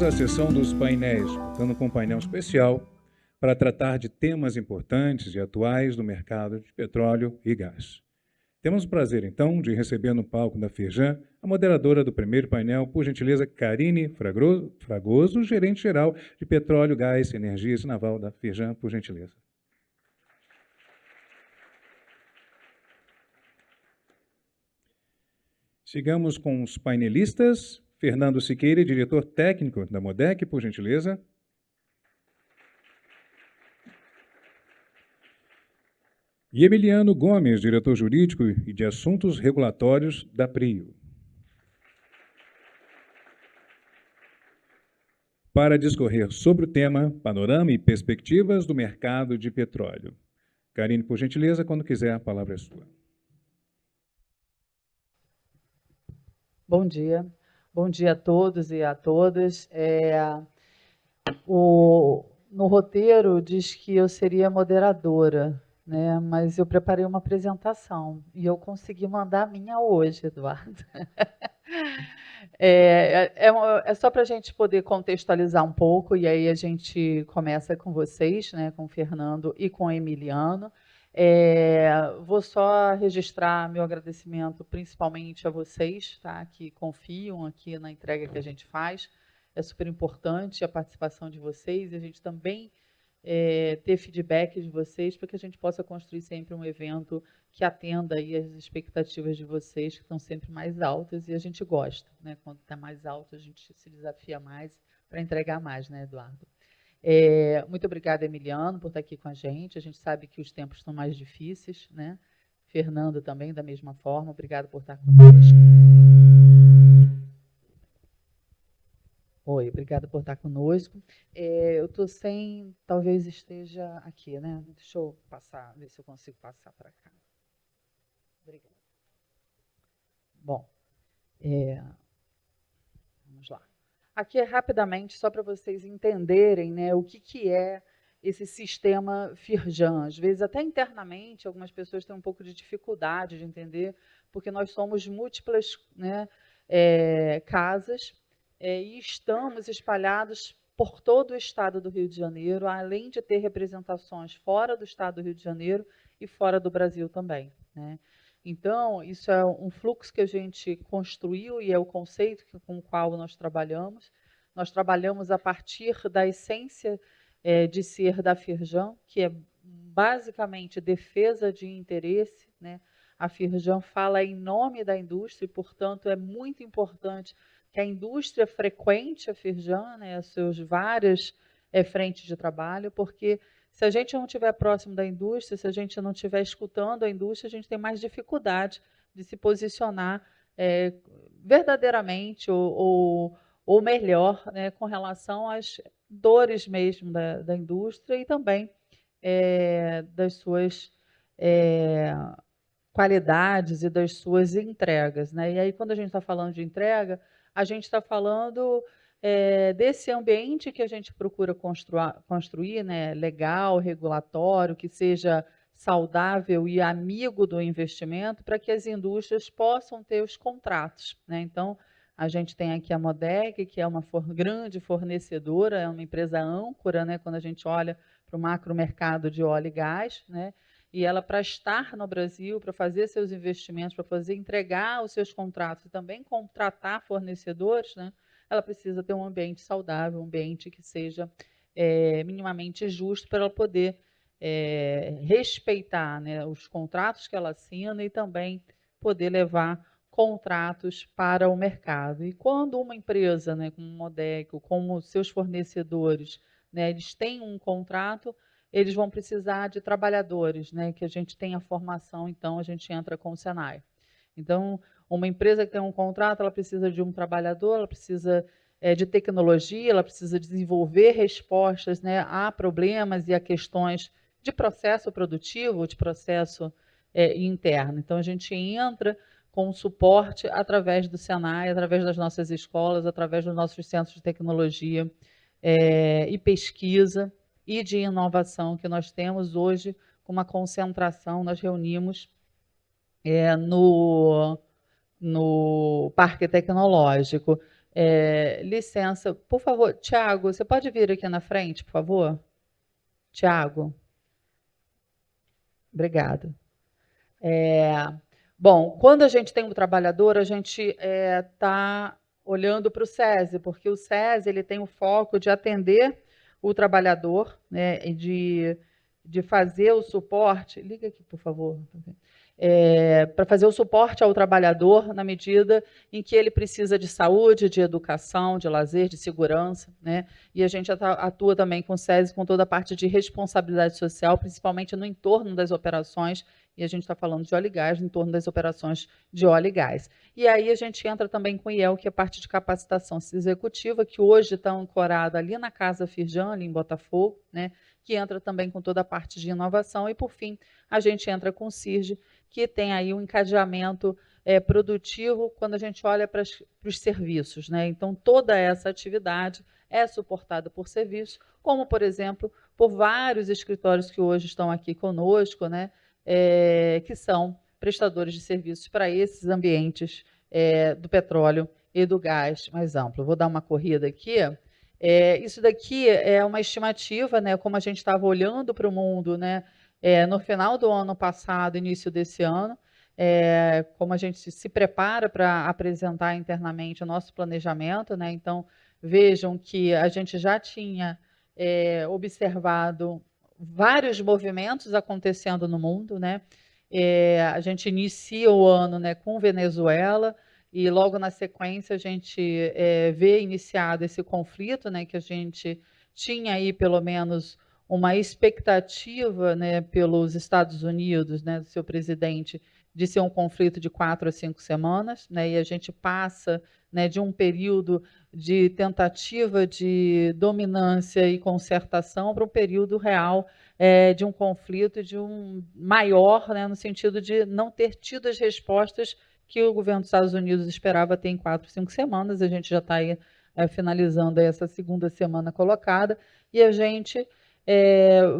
a sessão dos painéis, contando com um painel especial para tratar de temas importantes e atuais do mercado de petróleo e gás. Temos o prazer, então, de receber no palco da Firjan a moderadora do primeiro painel, por gentileza, Karine Fragoso, gerente-geral de Petróleo, Gás, Energias e Naval da Firjan, por gentileza. Sigamos com os painelistas. Fernando Siqueira, diretor técnico da MODEC, por gentileza. E Emiliano Gomes, diretor jurídico e de assuntos regulatórios da PRIO. Para discorrer sobre o tema Panorama e Perspectivas do Mercado de Petróleo. Karine, por gentileza, quando quiser, a palavra é sua. Bom dia. Bom dia a todos e a todas. No roteiro diz que eu seria moderadora, né? Mas eu preparei uma apresentação e eu consegui mandar a minha hoje, Eduardo. É só para a gente poder contextualizar um pouco, e aí a gente começa com vocês, né, com o Fernando e com o Emiliano. Vou só registrar meu agradecimento principalmente a vocês, tá, que confiam aqui na entrega que a gente faz. É super importante a participação de vocês e a gente também ter feedback de vocês para que a gente possa construir sempre um evento que atenda aí as expectativas de vocês, que estão sempre mais altas, e a gente gosta, né? Quando está mais alto, a gente se desafia mais para entregar mais, né, Eduardo? Muito obrigada, Emiliano, por estar aqui com a gente. A gente sabe que os tempos estão mais difíceis, né? Fernando também, da mesma forma. Obrigado por estar conosco. Oi, obrigada por estar conosco. Eu estou sem, talvez esteja aqui, né? Deixa eu passar, ver se eu consigo passar para cá. Obrigada. Bom, vamos lá. Aqui é rapidamente, só para vocês entenderem, né, o que é esse sistema Firjan. Às vezes, até internamente, algumas pessoas têm um pouco de dificuldade de entender, porque nós somos múltiplas, né, casas, e estamos espalhados por todo o estado do Rio de Janeiro, além de ter representações fora do estado do Rio de Janeiro e fora do Brasil também, né? Então, isso é um fluxo que a gente construiu e é o conceito com o qual nós trabalhamos. Nós trabalhamos a partir da essência de ser da Firjan, que é basicamente defesa de interesse, né? A Firjan fala em nome da indústria e, portanto, é muito importante que a indústria frequente a Firjan, né, as suas várias frentes de trabalho, porque se a gente não estiver próximo da indústria, se a gente não estiver escutando a indústria, a gente tem mais dificuldade de se posicionar verdadeiramente ou melhor, né, com relação às dores mesmo da indústria e também das suas qualidades e das suas entregas, né? E aí, quando a gente está falando de entrega, a gente está falando desse ambiente que a gente procura construir, né? Legal, regulatório, que seja saudável e amigo do investimento, para que as indústrias possam ter os contratos, né? Então, a gente tem aqui a MODEC, que é uma grande fornecedora, é uma empresa âncora, né? Quando a gente olha para o macromercado de óleo e gás, né? E ela, para estar no Brasil, para fazer seus investimentos, para fazer entregar os seus contratos e também contratar fornecedores, né, ela precisa ter um ambiente saudável, um ambiente que seja minimamente justo para ela poder respeitar, né, os contratos que ela assina e também poder levar contratos para o mercado. E quando uma empresa, né, como o Modeco, como seus fornecedores, né, eles têm um contrato, eles vão precisar de trabalhadores, né, que a gente tem a formação, então a gente entra com o Senai. Então, uma empresa que tem um contrato, ela precisa de um trabalhador, ela precisa de tecnologia, ela precisa desenvolver respostas, né, a problemas e a questões de processo produtivo, de processo interno. Então, a gente entra com suporte através do Senai, através das nossas escolas, através dos nossos centros de tecnologia e pesquisa, e de inovação que nós temos hoje, com uma concentração, nós reunimos no Parque Tecnológico. Licença, por favor, Tiago, você pode vir aqui na frente, por favor? Tiago, obrigada. Bom, quando a gente tem um trabalhador, a gente está olhando para o SESI, porque o SESI ele tem o foco de atender o trabalhador, né, e de fazer o suporte. Liga aqui, por favor. Para fazer o suporte ao trabalhador na medida em que ele precisa de saúde, de educação, de lazer, de segurança, né? E a gente atua também com o SESI com toda a parte de responsabilidade social, principalmente no entorno das operações, e a gente está falando de óleo e gás, no entorno das operações de óleo e gás. E aí a gente entra também com o IEL, que é a parte de capacitação executiva, que hoje está ancorada ali na Casa Firjan, ali em Botafogo, né? Que entra também com toda a parte de inovação, e por fim, a gente entra com o CIRGE, que tem aí um encadeamento produtivo quando a gente olha para os serviços, né? Então, toda essa atividade é suportada por serviços, como, por exemplo, por vários escritórios que hoje estão aqui conosco, né? Que são prestadores de serviços para esses ambientes do petróleo e do gás mais amplo. Vou dar uma corrida aqui. Isso daqui é uma estimativa, né? Como a gente estava olhando para o mundo, né? No final do ano passado, início desse ano, como a gente se prepara para apresentar internamente o nosso planejamento, né? Então, vejam que a gente já tinha observado vários movimentos acontecendo no mundo, né? A gente inicia o ano, né, com Venezuela, e logo na sequência a gente vê iniciado esse conflito, né, que a gente tinha aí pelo menos uma expectativa, né, pelos Estados Unidos, né, do seu presidente, de ser um conflito de 4 a 5 semanas, né, e a gente passa, né, de um período de tentativa de dominância e concertação para um período real de um conflito, de um maior, né, no sentido de não ter tido as respostas que o governo dos Estados Unidos esperava ter em 4, 5 semanas. A gente já está aí finalizando essa segunda semana colocada, e a gente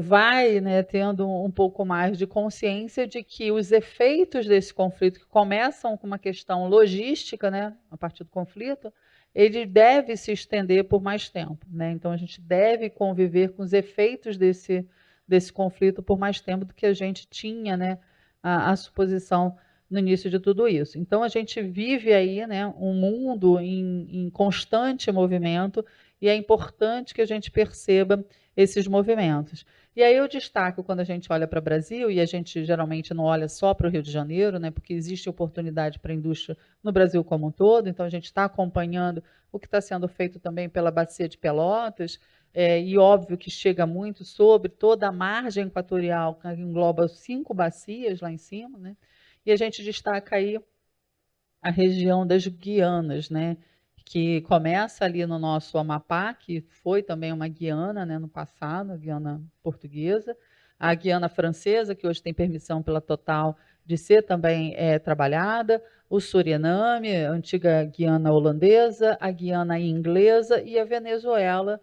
vai, né, tendo um pouco mais de consciência de que os efeitos desse conflito, que começam com uma questão logística, né, a partir do conflito, ele deve se estender por mais tempo, né? Então a gente deve conviver com os efeitos desse conflito por mais tempo do que a gente tinha, né, a suposição no início de tudo isso. Então a gente vive aí, né, um mundo em constante movimento, e é importante que a gente perceba esses movimentos. E aí eu destaco, quando a gente olha para o Brasil, e a gente geralmente não olha só para o Rio de Janeiro, né, porque existe oportunidade para a indústria no Brasil como um todo, então a gente está acompanhando o que está sendo feito também pela Bacia de Pelotas, e óbvio que chega muito sobre toda a margem equatorial, que engloba 5 bacias lá em cima, né? E a gente destaca aí a região das Guianas, né? Que começa ali no nosso Amapá, que foi também uma Guiana, né, no passado, a Guiana portuguesa, a Guiana francesa, que hoje tem permissão pela Total de ser também trabalhada, o Suriname, a antiga Guiana holandesa, a Guiana inglesa e a Venezuela,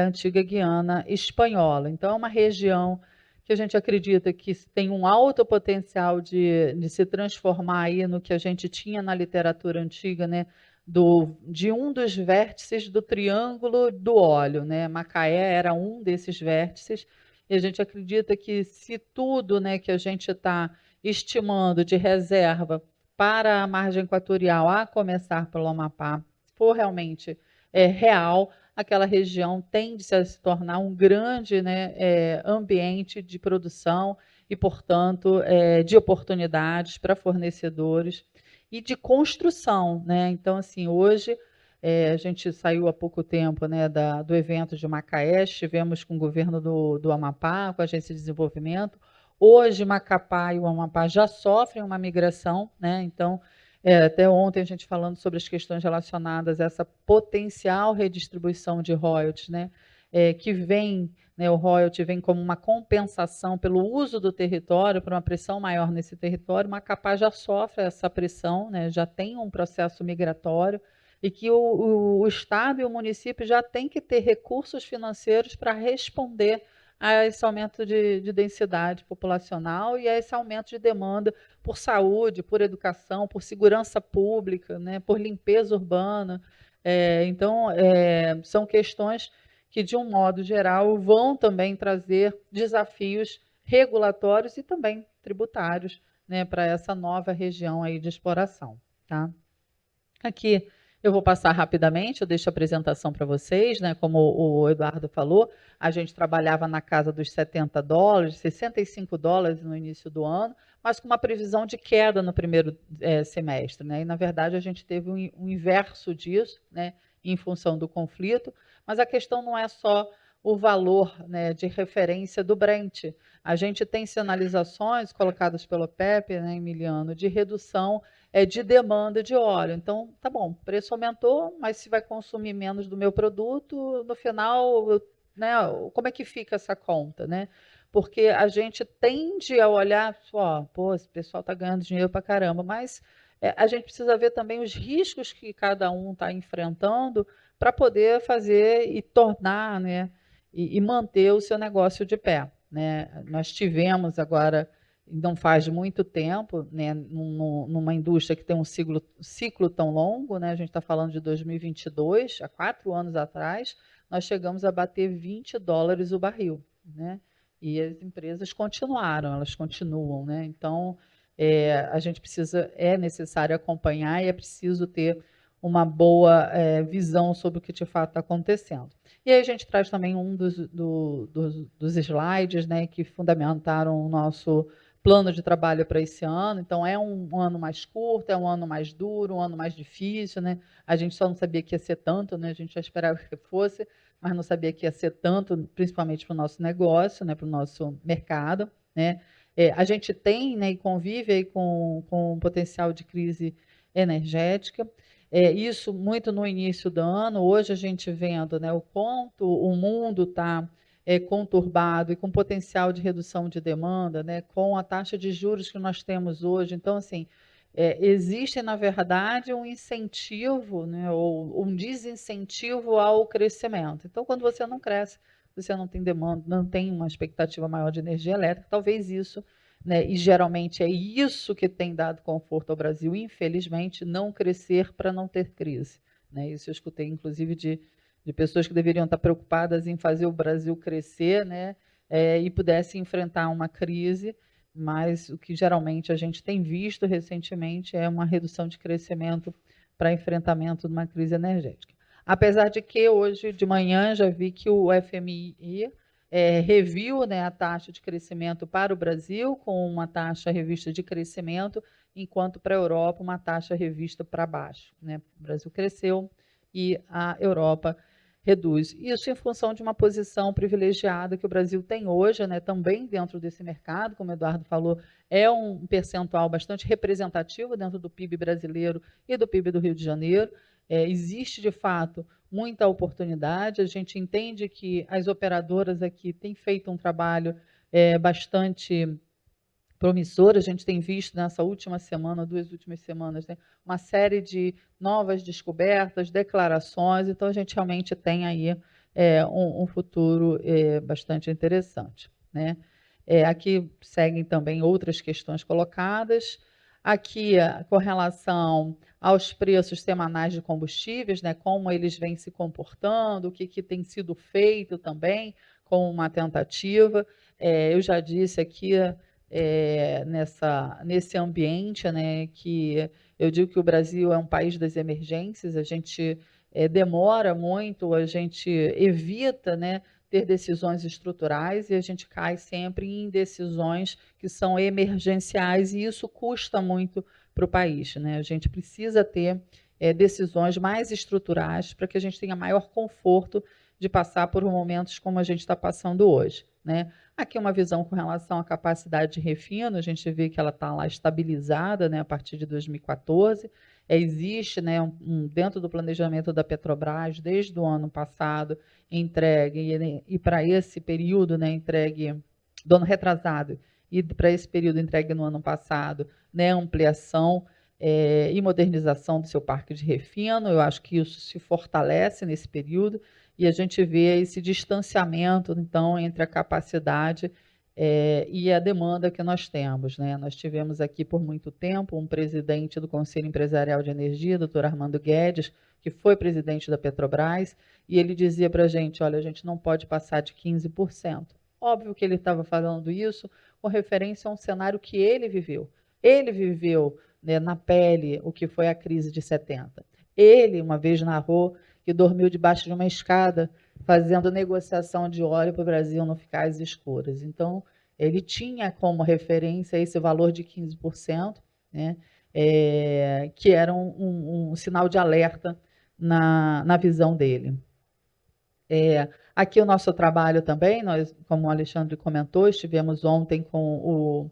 antiga Guiana espanhola. Então, é uma região que a gente acredita que tem um alto potencial de se transformar aí no que a gente tinha na literatura antiga, né? De um dos vértices do triângulo do óleo, né? Macaé era um desses vértices, e a gente acredita que se tudo, né, que a gente está estimando de reserva para a margem equatorial, a começar pelo Amapá, for realmente real, aquela região tende a se tornar um grande, né, ambiente de produção e, portanto, de oportunidades para fornecedores e de construção, né? Então, assim, hoje a gente saiu há pouco tempo, né, do evento de Macaé, estivemos com o governo do Amapá, com a Agência de Desenvolvimento. Hoje, Macapá e o Amapá já sofrem uma migração, né? Então, até ontem a gente falando sobre as questões relacionadas a essa potencial redistribuição de royalties, né? Que vem, né, o royalty vem como uma compensação pelo uso do território, para uma pressão maior nesse território. Macapá já sofre essa pressão, né? Já tem um processo migratório, e que o Estado e o município já têm que ter recursos financeiros para responder a esse aumento de densidade populacional e a esse aumento de demanda por saúde, por educação, por segurança pública, né, por limpeza urbana. Então, são questões que, de um modo geral, vão também trazer desafios regulatórios e também tributários, né, para essa nova região aí de exploração, tá? Aqui eu vou passar rapidamente, eu deixo a apresentação para vocês, né? Como o Eduardo falou, a gente trabalhava na casa dos $70, $65 no início do ano, mas com uma previsão de queda no primeiro semestre, né? E, na verdade, a gente teve um inverso disso, né? Em função do conflito, mas a questão não é só o valor, né, de referência do Brent. A gente tem sinalizações colocadas pelo PEP, né, Emiliano, de redução de demanda de óleo. Então, tá bom, o preço aumentou, mas se vai consumir menos do meu produto, no final, né, como é que fica essa conta, né? Porque a gente tende a olhar, ó, pô, esse pessoal está ganhando dinheiro para caramba, mas a gente precisa ver também os riscos que cada um está enfrentando para poder fazer e tornar, né, e manter o seu negócio de pé, né? Nós tivemos agora não faz muito tempo, né, numa indústria que tem um ciclo tão longo, né, a gente está falando de 2022, há 4 anos atrás, nós chegamos a bater $20 o barril, né, e as empresas continuaram, elas continuam, né, então a gente é necessário acompanhar e é preciso ter uma boa visão sobre o que de fato está acontecendo. E aí a gente traz também um dos slides, né, que fundamentaram o nosso plano de trabalho para esse ano. Então, é um ano mais curto, é um ano mais duro, um ano mais difícil, né? A gente só não sabia que ia ser tanto, né? A gente já esperava que fosse, mas não sabia que ia ser tanto, principalmente para o nosso negócio, né? Para o nosso mercado, né? A gente tem, né, e convive aí com um potencial de crise energética. Isso muito no início do ano. Hoje a gente vendo, né, o quanto o mundo está conturbado e com potencial de redução de demanda, né, com a taxa de juros que nós temos hoje. Então, assim, existe, na verdade, um incentivo, né, ou um desincentivo ao crescimento. Então, quando você não cresce, você não tem demanda, não tem uma expectativa maior de energia elétrica, talvez isso, né, e geralmente é isso que tem dado conforto ao Brasil, infelizmente, não crescer para não ter crise. Né? Isso eu escutei, inclusive, de pessoas que deveriam estar preocupadas em fazer o Brasil crescer, né, e pudessem enfrentar uma crise, mas o que geralmente a gente tem visto recentemente é uma redução de crescimento para enfrentamento de uma crise energética. Apesar de que hoje de manhã já vi que o FMI reviu, né, a taxa de crescimento para o Brasil, com uma taxa revista de crescimento, enquanto para a Europa uma taxa revista para baixo. Né? O Brasil cresceu e a Europa reduz. Isso em função de uma posição privilegiada que o Brasil tem hoje, né, também dentro desse mercado, como o Eduardo falou, é um percentual bastante representativo dentro do PIB brasileiro e do PIB do Rio de Janeiro. Existe, de fato, muita oportunidade. A gente entende que as operadoras aqui têm feito um trabalho bastante promissor. A gente tem visto nessa última semana, 2 últimas semanas, né, uma série de novas descobertas, declarações. Então, a gente realmente tem aí um futuro bastante interessante. Né? Aqui seguem também outras questões colocadas. Aqui, com relação aos preços semanais de combustíveis, né, como eles vêm se comportando, o que tem sido feito também com uma tentativa. Eu já disse aqui nesse ambiente, né, que eu digo que o Brasil é um país das emergências, a gente demora muito, a gente evita, né, ter decisões estruturais e a gente cai sempre em decisões que são emergenciais e isso custa muito para o país. Né? A gente precisa ter decisões mais estruturais para que a gente tenha maior conforto de passar por momentos como a gente está passando hoje. Né? Aqui uma visão com relação à capacidade de refino, a gente vê que ela está lá estabilizada, né, a partir de 2014. Existe, né, dentro do planejamento da Petrobras, desde o ano passado, entregue, e para esse período, né, entregue do ano retrasado, e para esse período entregue no ano passado, né, ampliação e modernização do seu parque de refino. Eu acho que isso se fortalece nesse período, e a gente vê esse distanciamento, então, entre a capacidade e a demanda que nós temos, né? Nós tivemos aqui por muito tempo um presidente do Conselho Empresarial de Energia, doutor Armando Guedes, que foi presidente da Petrobras, e ele dizia para a gente, olha, a gente não pode passar de 15%. Óbvio que ele estava falando isso com referência a um cenário que ele viveu. Ele viveu, né, na pele o que foi a crise de 70. Ele, uma vez narrou que dormiu debaixo de uma escada fazendo negociação de óleo para o Brasil não ficar às escuras. Então, ele tinha como referência esse valor de 15%, né, que era um sinal de alerta na visão dele. Aqui o nosso trabalho também, nós, como o Alexandre comentou, estivemos ontem com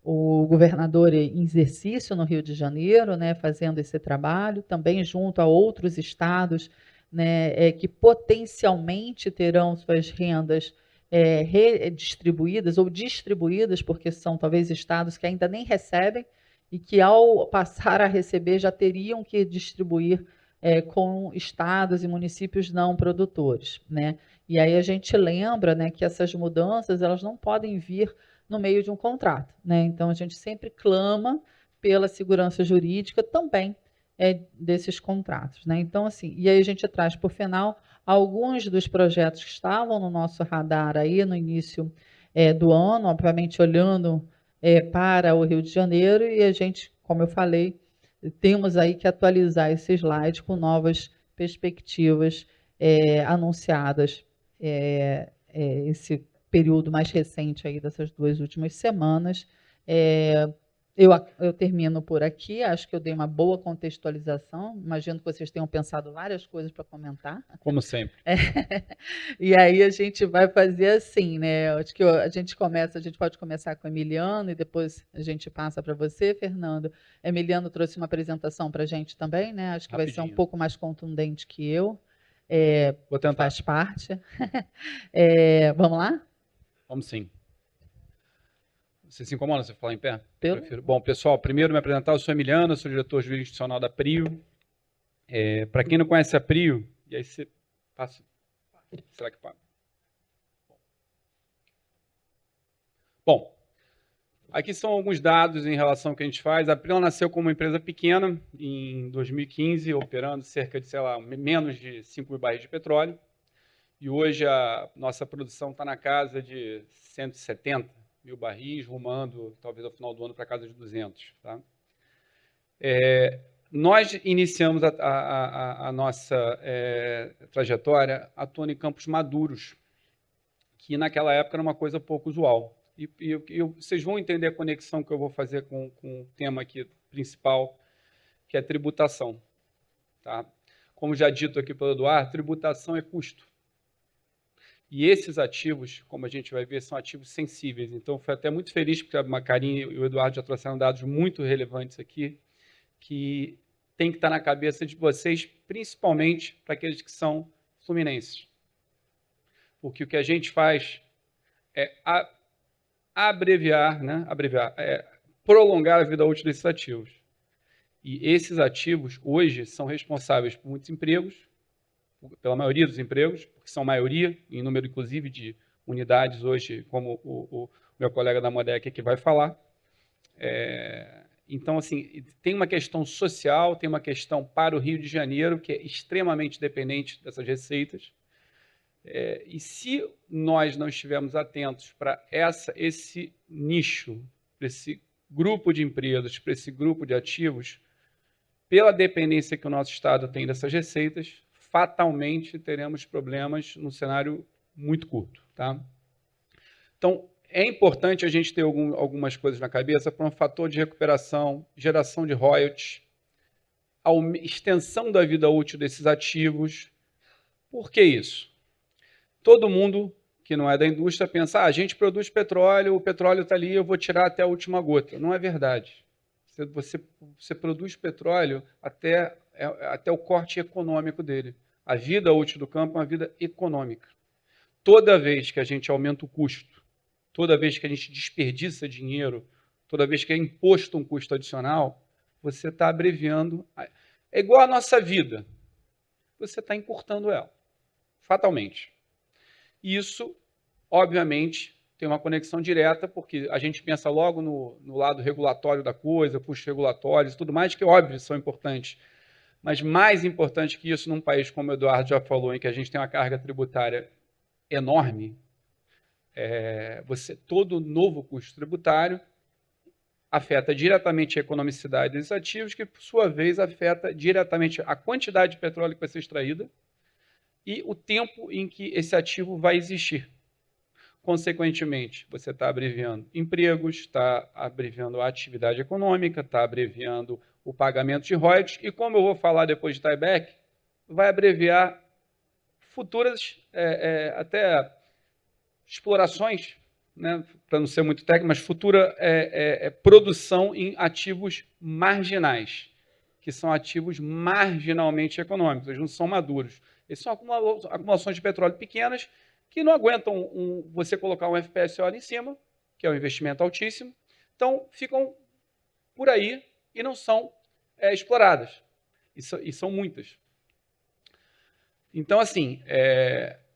o governador em exercício no Rio de Janeiro, né, fazendo esse trabalho, também junto a outros estados, né, que potencialmente terão suas rendas redistribuídas ou distribuídas, porque são talvez estados que ainda nem recebem e que, ao passar a receber, já teriam que distribuir com estados e municípios não produtores, né? E aí a gente lembra, né, que essas mudanças elas não podem vir no meio de um contrato, né? Então a gente sempre clama pela segurança jurídica também desses contratos, né? Então assim, e aí a gente traz por final alguns dos projetos que estavam no nosso radar aí no início do ano, obviamente olhando para o Rio de Janeiro, e a gente, como eu falei, temos aí que atualizar esse slide com novas perspectivas anunciadas esse período mais recente aí dessas 2 últimas semanas. Eu termino por aqui, acho que eu dei uma boa contextualização, imagino que vocês tenham pensado várias coisas para comentar. Como sempre. E aí a gente vai fazer assim, né? Acho que a gente pode começar com o Emiliano e depois a gente passa para você, Fernando. Emiliano trouxe uma apresentação para a gente também, né? Acho que Rapidinho. vai ser um pouco mais contundente que eu. Vou tentar. Faz parte. Vamos lá? Vamos sim. Você se incomoda se eu falar em pé? Pelo? Prefiro. Bom, pessoal, primeiro me apresentar, eu sou Emiliano, sou diretor jurídico institucional da PRIO. Para quem não conhece a PRIO, e aí você passa... Será que passa? Bom, aqui são alguns dados em relação ao que a gente faz. A PRIO nasceu como uma empresa pequena em 2015, operando cerca de, sei lá, menos de 5 mil barris de petróleo. E hoje a nossa produção está na casa de 170 mil barris, rumando, talvez ao final do ano, para a casa de 200. Tá? Nós iniciamos a nossa trajetória atuando em campos maduros, que naquela época era uma coisa pouco usual. E vocês vão entender a conexão que eu vou fazer com o tema aqui principal, que é tributação. Tá? Como já dito aqui pelo Eduardo, tributação é custo. E esses ativos, como a gente vai ver, são ativos sensíveis. Então, fui até muito feliz porque a Macarinha e o Eduardo já trouxeram dados muito relevantes aqui, que tem que estar na cabeça de vocês, principalmente para aqueles que são fluminenses. Porque o que a gente faz é prolongar a vida útil desses ativos. E esses ativos, hoje, são responsáveis por muitos empregos, pela maioria dos empregos, porque são maioria, em número, inclusive, de unidades hoje, como o meu colega da Modec aqui vai falar. Então, assim, tem uma questão social, tem uma questão para o Rio de Janeiro, que é extremamente dependente dessas receitas. E se nós não estivermos atentos para esse nicho, para esse grupo de empresas, para esse grupo de ativos, pela dependência que o nosso Estado tem dessas receitas, fatalmente teremos problemas num cenário muito curto. Tá? Então, é importante a gente ter algumas coisas na cabeça para um fator de recuperação, geração de royalties, a extensão da vida útil desses ativos. Por que isso? Todo mundo que não é da indústria pensa, a gente produz petróleo, o petróleo está ali, eu vou tirar até a última gota. Não é verdade. Você produz petróleo até o corte econômico dele. A vida útil do campo é uma vida econômica. Toda vez que a gente aumenta o custo, toda vez que a gente desperdiça dinheiro, toda vez que é imposto um custo adicional, você está abreviando. É igual à nossa vida. Você está encurtando ela, fatalmente. Isso, obviamente, tem uma conexão direta, porque a gente pensa logo no lado regulatório da coisa, custos regulatórios e tudo mais, que óbvio são importantes. Mas mais importante que isso, num país como o Eduardo já falou, em que a gente tem uma carga tributária enorme, todo novo custo tributário afeta diretamente a economicidade desses ativos, que, por sua vez, afeta diretamente a quantidade de petróleo que vai ser extraída e o tempo em que esse ativo vai existir. Consequentemente, você está abreviando empregos, está abreviando a atividade econômica, está abreviando o pagamento de royalties e, como eu vou falar depois de tieback, vai abreviar futuras até explorações, né, para não ser muito técnico, mas futura produção em ativos marginais, que são ativos marginalmente econômicos, eles não são maduros. Eles são acumulações de petróleo pequenas que não aguentam você colocar um FPSO ali em cima, que é um investimento altíssimo, então ficam por aí e não são exploradas, e são muitas. Então, assim,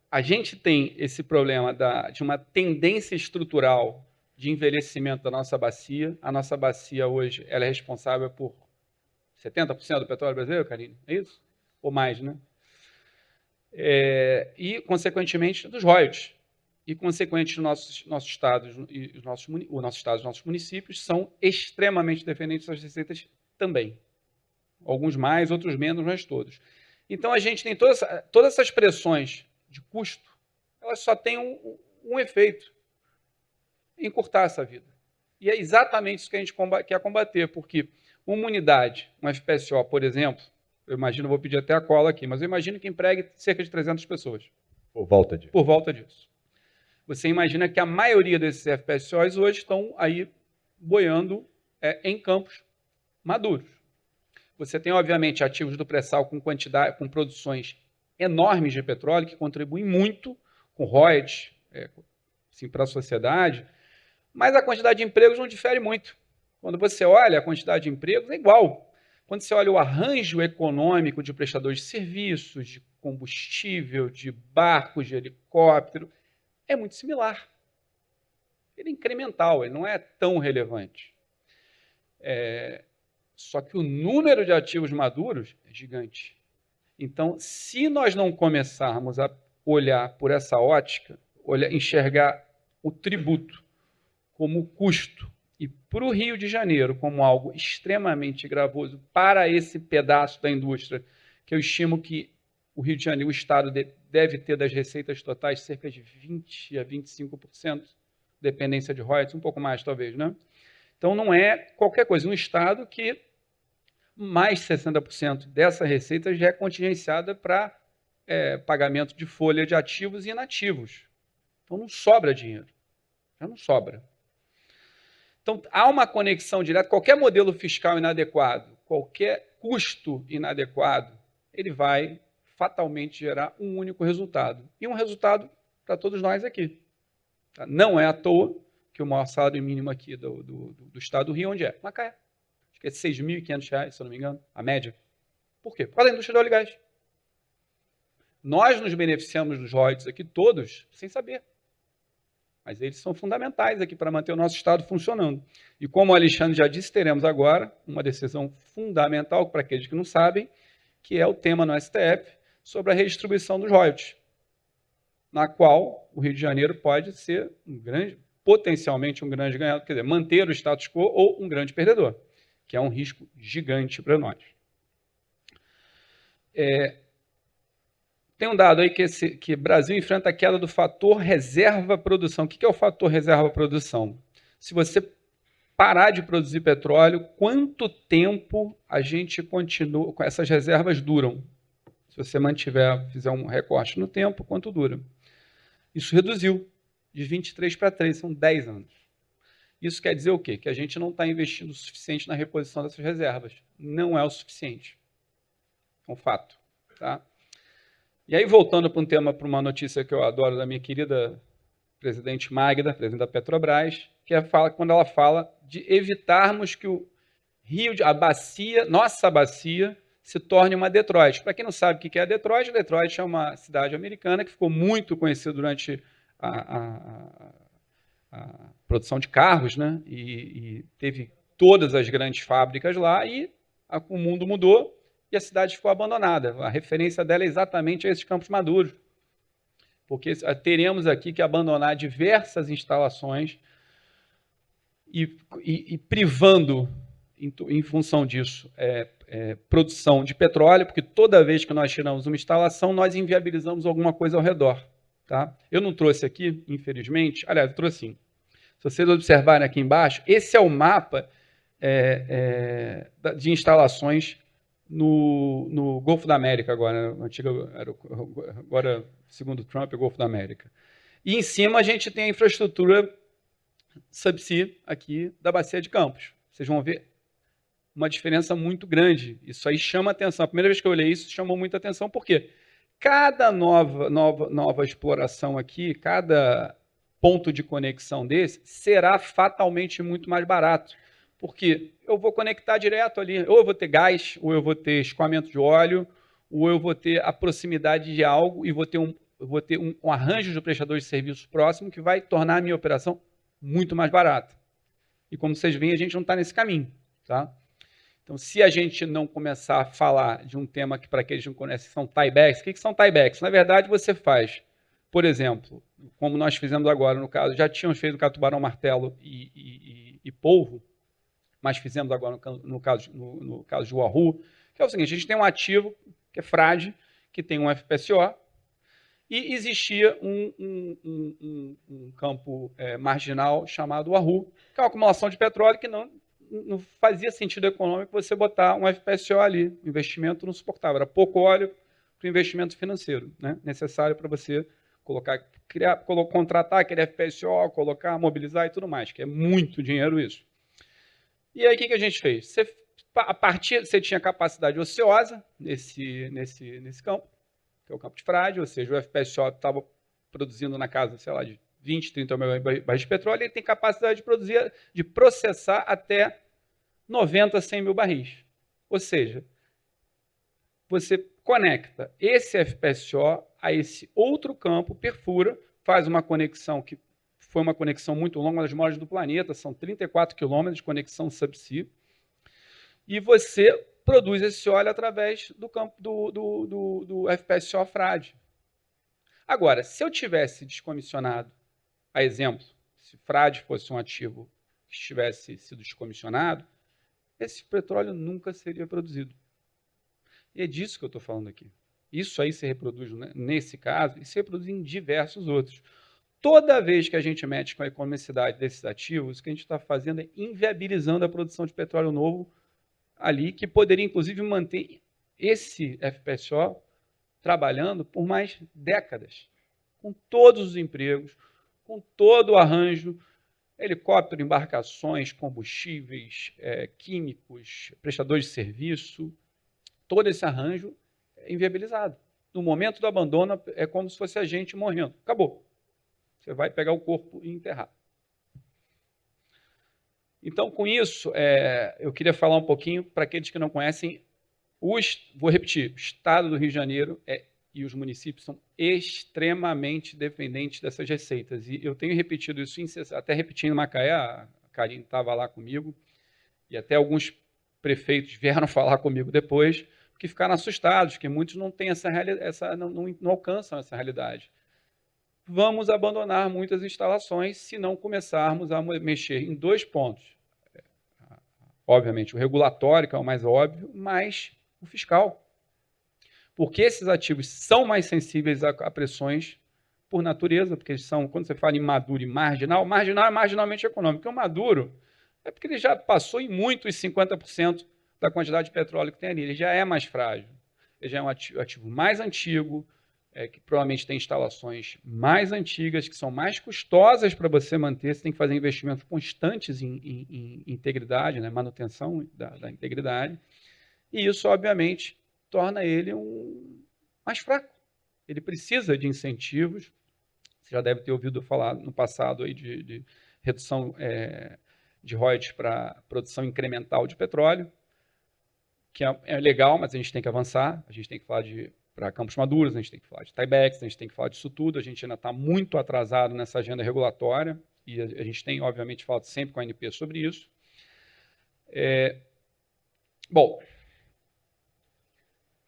a gente tem esse problema de uma tendência estrutural de envelhecimento da nossa bacia. A nossa bacia hoje ela é responsável por 70% do petróleo brasileiro, Karine? É isso? Ou mais, né? E, consequentemente, dos royalties. E, consequentemente, os nossos estados e os nossos municípios são extremamente dependentes das receitas também. Alguns mais, outros menos, mas todos. Então, a gente tem todas essas pressões de custo, elas só têm um efeito: encurtar essa vida. E é exatamente isso que a gente quer combater, porque uma unidade, uma FPSO, por exemplo, eu imagino, vou pedir até a cola aqui, mas eu imagino que empregue cerca de 300 pessoas. Por volta disso. Por volta disso. Você imagina que a maioria desses FPSOs hoje estão aí boiando em campos maduros. Você tem, obviamente, ativos do pré-sal com produções enormes de petróleo, que contribuem muito com royalties assim, para a sociedade, mas a quantidade de empregos não difere muito. Quando você olha a quantidade de empregos, é igual. Quando você olha o arranjo econômico de prestadores de serviços, de combustível, de barcos, de helicóptero, é muito similar. Ele é incremental, ele não é tão relevante. Só que o número de ativos maduros é gigante. Então, se nós não começarmos a olhar por essa ótica, enxergar o tributo como custo e para o Rio de Janeiro como algo extremamente gravoso para esse pedaço da indústria, que eu estimo que o Rio de Janeiro, o Estado, deve ter das receitas totais cerca de 20% a 25%, dependência de royalties, um pouco mais talvez, né? Então, não é qualquer coisa. Um Estado que mais 60% dessa receita já é contingenciada para pagamento de folha de ativos e inativos. Então, não sobra dinheiro. Já não sobra. Então, há uma conexão direta. Qualquer modelo fiscal inadequado, qualquer custo inadequado, ele vai fatalmente gerar um único resultado. E um resultado para todos nós aqui. Tá? Não é à toa que o maior salário mínimo aqui do estado do Rio, onde é? Macaé. Acho que é R$ 6.500, se eu não me engano, a média. Por quê? Por causa da indústria do óleo e gás. Nós nos beneficiamos dos royalties aqui todos sem saber. Mas eles são fundamentais aqui para manter o nosso Estado funcionando. E como o Alexandre já disse, teremos agora uma decisão fundamental para aqueles que não sabem, que é o tema no STF sobre a redistribuição dos royalties, na qual o Rio de Janeiro pode ser potencialmente um grande ganhador, quer dizer, manter o status quo ou um grande perdedor, que é um risco gigante para nós. Tem um dado aí que o Brasil enfrenta a queda do fator reserva-produção. O que é o fator reserva-produção? Se você parar de produzir petróleo, quanto tempo a gente continua, essas reservas duram? Se você fizer um recorte no tempo, quanto dura? Isso reduziu de 23 para 3, são 10 anos. Isso quer dizer o quê? Que a gente não está investindo o suficiente na reposição dessas reservas. Não é o suficiente. É um fato. Tá? E aí, voltando para uma notícia que eu adoro da minha querida presidente Magda, presidente da Petrobras, que quando ela fala de evitarmos que nossa bacia, se torne uma Detroit. Para quem não sabe o que é a Detroit é uma cidade americana que ficou muito conhecida durante a produção de carros, né? E teve todas as grandes fábricas lá e o mundo mudou e a cidade ficou abandonada. A referência dela é exatamente a esses Campos Maduros, porque teremos aqui que abandonar diversas instalações e privando, em função disso, produção de petróleo, porque toda vez que nós tiramos uma instalação, nós inviabilizamos alguma coisa ao redor. Tá? Eu não trouxe aqui, infelizmente, aliás, eu trouxe sim. Se vocês observarem aqui embaixo, esse é o mapa de instalações no Golfo da América agora, agora, segundo Trump, é o Golfo da América. E em cima a gente tem a infraestrutura subsea aqui da Bacia de Campos. Vocês vão ver uma diferença muito grande. Isso aí chama atenção. A primeira vez que eu olhei isso, chamou muita atenção, porque cada nova exploração aqui, cada ponto de conexão desse, será fatalmente muito mais barato. Porque eu vou conectar direto ali, ou eu vou ter gás, ou eu vou ter escoamento de óleo, ou eu vou ter a proximidade de algo e vou ter um arranjo de prestadores de serviços próximo que vai tornar a minha operação muito mais barata. E como vocês veem, a gente não está nesse caminho. Tá? Então, se a gente não começar a falar de um tema que, para aqueles que não conhecem, são tiebacks, o que são tiebacks? Na verdade, você faz, por exemplo, como nós fizemos agora, no caso, já tínhamos feito Tubarão Martelo e Polvo, mas fizemos agora no caso de Wahoo, que é o seguinte, a gente tem um ativo, que é Frade, que tem um FPSO, e existia um campo marginal chamado Wahoo, que é uma acumulação de petróleo que não fazia sentido econômico você botar um FPSO ali, o investimento não suportava, era pouco óleo para o investimento financeiro, né, necessário para você contratar aquele FPSO, colocar, mobilizar e tudo mais, que é muito dinheiro isso. E aí o que a gente fez? Você tinha capacidade ociosa nesse campo, que é o campo de Frade, ou seja, o FPSO estava produzindo na casa, sei lá, de 20, 30 mil barris de petróleo, ele tem capacidade de processar até 90, 100 mil barris. Ou seja, você conecta esse FPSO a esse outro campo, perfura, faz uma conexão que foi uma conexão muito longa, uma das maiores do planeta, são 34 quilômetros de conexão subsea, e você produz esse óleo através do campo do FPSO Frade. Agora, se eu tivesse descomissionado, a exemplo, se Frade fosse um ativo que tivesse sido descomissionado, esse petróleo nunca seria produzido. E é disso que eu estou falando aqui. Isso aí se reproduz, né, nesse caso, e se reproduz em diversos outros. Toda vez que a gente mete com a economicidade desses ativos, o que a gente está fazendo é inviabilizando a produção de petróleo novo ali, que poderia, inclusive, manter esse FPSO trabalhando por mais décadas, com todos os empregos, com todo o arranjo, helicóptero, embarcações, combustíveis, químicos, prestadores de serviço, todo esse arranjo é inviabilizado. No momento do abandono, é como se fosse a gente morrendo. Acabou. Você vai pegar o corpo e enterrar. Então, com isso, eu queria falar um pouquinho, para aqueles que não conhecem, vou repetir, o Estado do Rio de Janeiro e os municípios são extremamente dependentes dessas receitas. E eu tenho repetido isso, até repetindo em Macaé, a Karine estava lá comigo, e até alguns prefeitos vieram falar comigo depois, porque ficaram assustados, que muitos não têm não alcançam essa realidade. Vamos abandonar muitas instalações se não começarmos a mexer em dois pontos. Obviamente, o regulatório, que é o mais óbvio, mas o fiscal. Porque esses ativos são mais sensíveis a pressões por natureza, porque eles são, quando você fala em maduro e marginal é marginalmente econômico. Porque o maduro é porque ele já passou em muito os 50% da quantidade de petróleo que tem ali. Ele já é mais frágil. Ele já é um ativo mais antigo, que provavelmente tem instalações mais antigas, que são mais custosas para você manter, você tem que fazer investimentos constantes em integridade, né, manutenção da integridade, e isso, obviamente, torna ele mais fraco. Ele precisa de incentivos, você já deve ter ouvido falar no passado aí de redução de royalties para produção incremental de petróleo, que é legal, mas a gente tem que avançar, a gente tem que falar para Campos Maduros, a gente tem que falar de tiebacks, a gente tem que falar disso tudo, a gente ainda está muito atrasado nessa agenda regulatória, e a gente tem, obviamente, falado sempre com a ANP sobre isso. Bom,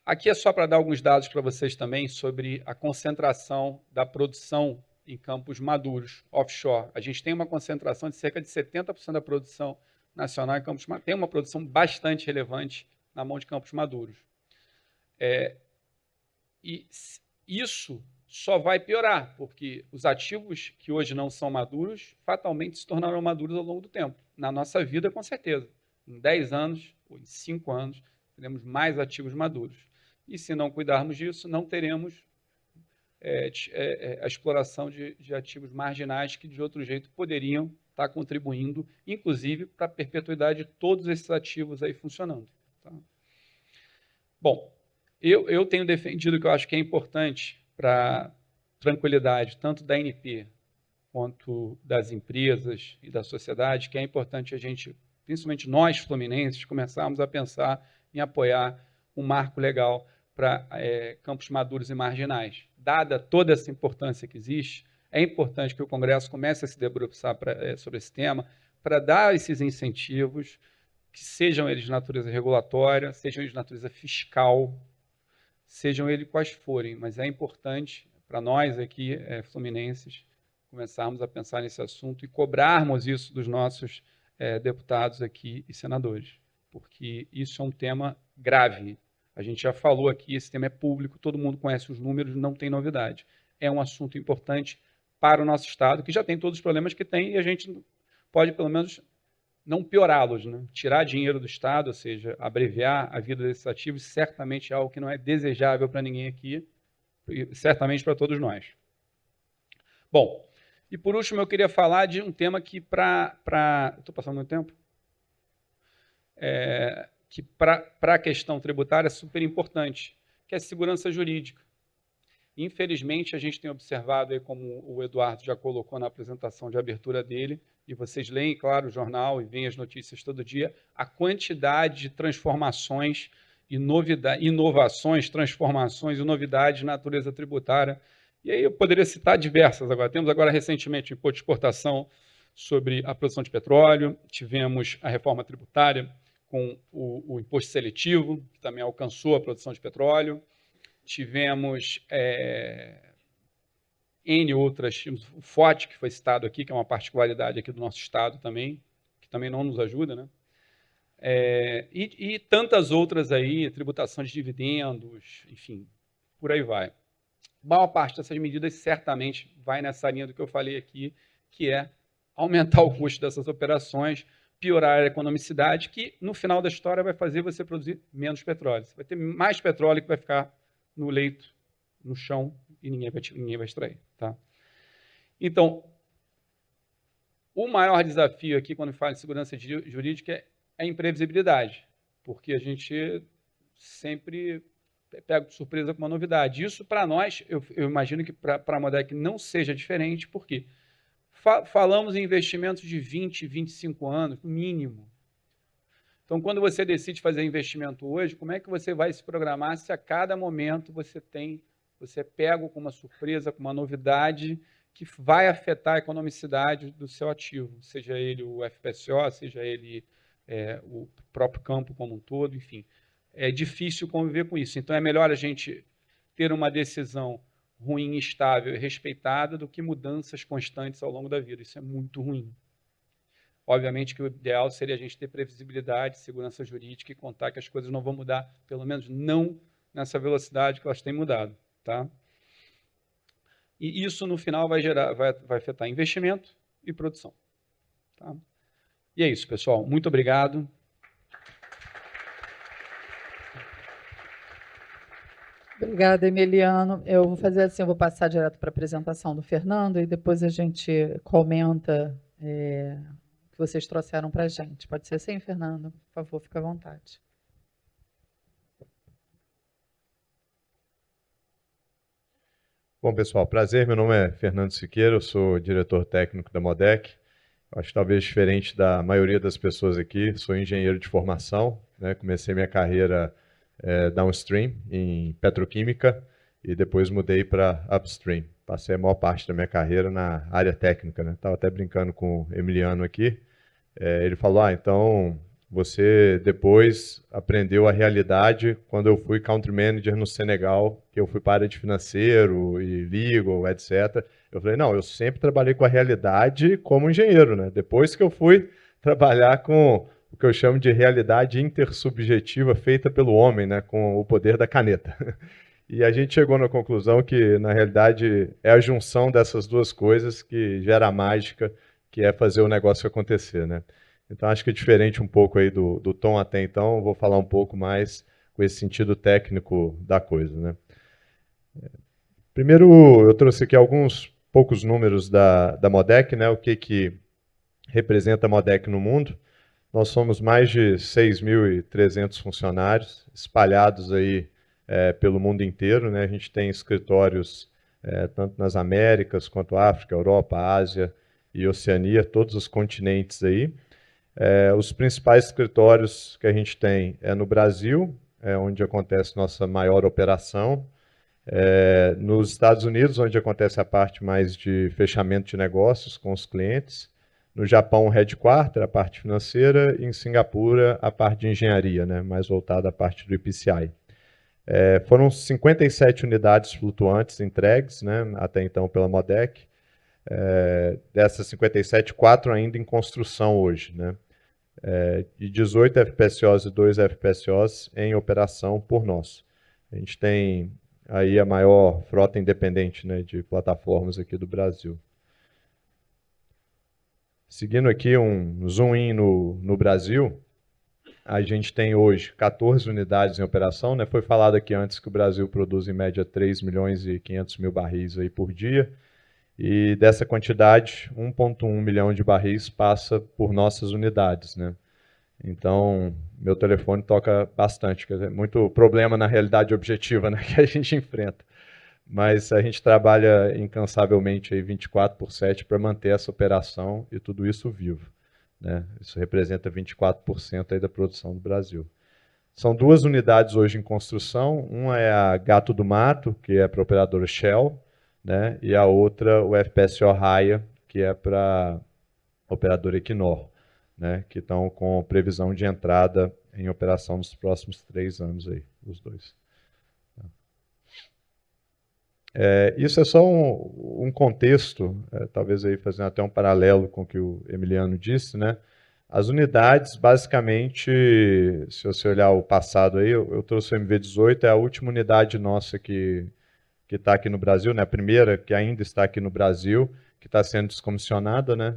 aqui é só para dar alguns dados para vocês também sobre a concentração da produção em campos maduros, offshore. A gente tem uma concentração de cerca de 70% da produção nacional em campos maduros. Tem uma produção bastante relevante na mão de campos maduros. E isso só vai piorar, porque os ativos que hoje não são maduros, fatalmente se tornarão maduros ao longo do tempo. Na nossa vida, com certeza. Em 10 anos, ou em 5 anos, teremos mais ativos maduros. E se não cuidarmos disso, não teremos a exploração de ativos marginais que, de outro jeito, poderiam estar contribuindo, inclusive, para a perpetuidade de todos esses ativos aí funcionando. Tá? Bom, eu tenho defendido que eu acho que é importante para tranquilidade, tanto da ANP quanto das empresas e da sociedade, que é importante a gente, principalmente nós fluminenses, começarmos a pensar em apoiar um marco legal para campos maduros e marginais. Dada toda essa importância que existe, é importante que o Congresso comece a se debruçar sobre esse tema para dar esses incentivos, que sejam eles de natureza regulatória, sejam eles de natureza fiscal, sejam eles quais forem, mas é importante para nós aqui, fluminenses, começarmos a pensar nesse assunto e cobrarmos isso dos nossos deputados aqui e senadores, porque isso é um tema grave. A gente já falou aqui, esse tema é público, todo mundo conhece os números, não tem novidade. É um assunto importante para o nosso Estado, que já tem todos os problemas que tem, e a gente pode, pelo menos, não piorá-los, né? Tirar dinheiro do Estado, ou seja, abreviar a vida desses ativos, certamente é algo que não é desejável para ninguém aqui, e certamente para todos nós. Bom, e por último eu queria falar de um tema que Estou passando muito tempo? Que para a questão tributária é super importante, que é a segurança jurídica. Infelizmente, a gente tem observado, aí, como o Eduardo já colocou na apresentação de abertura dele, e vocês leem, claro, o jornal e veem as notícias todo dia, a quantidade de transformações e inovações, transformações e novidades de natureza tributária. E aí eu poderia citar diversas agora. Temos agora recentemente o imposto de exportação sobre a produção de petróleo, tivemos a reforma tributária com o imposto seletivo, que também alcançou a produção de petróleo, tivemos N outras, tivemos o FOT, que foi citado aqui, que é uma particularidade aqui do nosso Estado também, que também não nos ajuda, né? E tantas outras aí, tributação de dividendos, enfim, por aí vai. Boa parte dessas medidas certamente vai nessa linha do que eu falei aqui, que é aumentar o custo dessas operações, piorar a economicidade, que no final da história vai fazer você produzir menos petróleo. Você vai ter mais petróleo que vai ficar no leito, no chão, e ninguém vai extrair. Tá? Então, o maior desafio aqui, quando fala de segurança jurídica, é a imprevisibilidade, porque a gente sempre pega de surpresa com uma novidade. Isso, para nós, eu imagino que para a Modec não seja diferente, porque falamos em investimentos de 20, 25 anos, no mínimo. Então, quando você decide fazer investimento hoje, como é que você vai se programar se a cada momento você é pego com uma surpresa, com uma novidade que vai afetar a economicidade do seu ativo, seja ele o FPSO, seja ele o próprio campo como um todo, enfim. É difícil conviver com isso. Então, é melhor a gente ter uma decisão ruim, estável e respeitada do que mudanças constantes ao longo da vida. Isso é muito ruim. Obviamente que o ideal seria a gente ter previsibilidade, segurança jurídica e contar que as coisas não vão mudar, pelo menos não nessa velocidade que elas têm mudado. Tá? E isso, no final, vai afetar investimento e produção. Tá? E é isso, pessoal. Muito obrigado. Obrigada, Emiliano. Eu vou fazer assim, eu vou passar direto para a apresentação do Fernando e depois a gente comenta o que vocês trouxeram para a gente. Pode ser assim, Fernando? Por favor, fique à vontade. Bom, pessoal, prazer. Meu nome é Fernando Siqueira, eu sou diretor técnico da Modec. Acho que talvez diferente da maioria das pessoas aqui, sou engenheiro de formação, né? Comecei minha carreira downstream em petroquímica e depois mudei para upstream, passei a maior parte da minha carreira na área técnica, né? Estava até brincando com o Emiliano aqui. Ele falou, então você depois aprendeu a realidade quando eu fui country manager no Senegal, que eu fui para a área de financeiro e legal, etc. Eu falei, não, eu sempre trabalhei com a realidade como engenheiro, né? Depois que eu fui trabalhar com o que eu chamo de realidade intersubjetiva feita pelo homem, né? Com o poder da caneta. E a gente chegou na conclusão que, na realidade, é a junção dessas duas coisas que gera a mágica, que é fazer o negócio acontecer, né? Então, acho que é diferente um pouco aí do tom até então, vou falar um pouco mais com esse sentido técnico da coisa, né? Primeiro, eu trouxe aqui alguns poucos números da Modec, né? O que representa a Modec no mundo. Nós somos mais de 6.300 funcionários, espalhados aí pelo mundo inteiro, né? A gente tem escritórios tanto nas Américas, quanto África, Europa, Ásia e Oceania, todos os continentes aí. Os principais escritórios que a gente tem é no Brasil, onde acontece nossa maior operação, nos Estados Unidos, onde acontece a parte mais de fechamento de negócios com os clientes, no Japão, o headquarter, a parte financeira, e em Singapura, a parte de engenharia, né, mais voltada à parte do EPCI. Foram 57 unidades flutuantes entregues, né, até então pela Modec. Dessas 57, 4 ainda em construção hoje, né? E 18 FPSOs e 2 FPSOs em operação por nós. A gente tem aí a maior frota independente, né, de plataformas aqui do Brasil. Seguindo aqui um zoom in no Brasil, a gente tem hoje 14 unidades em operação, né? Foi falado aqui antes que o Brasil produz em média 3 milhões e 500 mil barris aí por dia. E dessa quantidade, 1,1 milhão de barris passa por nossas unidades, né? Então, meu telefone toca bastante, quer dizer, muito problema na realidade objetiva, né, que a gente enfrenta. Mas a gente trabalha incansavelmente aí 24/7 para manter essa operação e tudo isso vivo, né? Isso representa 24% aí da produção do Brasil. São 2 unidades hoje em construção, uma é a Gato do Mato, que é para a operadora Shell, né? E a outra, o FPSO Raia, que é para a operadora Equinor, né? Que estão com previsão de entrada em operação nos próximos 3 anos aí, os dois. Isso é só um contexto, talvez aí fazendo até um paralelo com o que o Emiliano disse, né? As unidades, basicamente, se você olhar o passado aí, eu trouxe o MV-18, é a última unidade nossa que está aqui no Brasil, né? A primeira que ainda está aqui no Brasil, que está sendo descomissionada, né?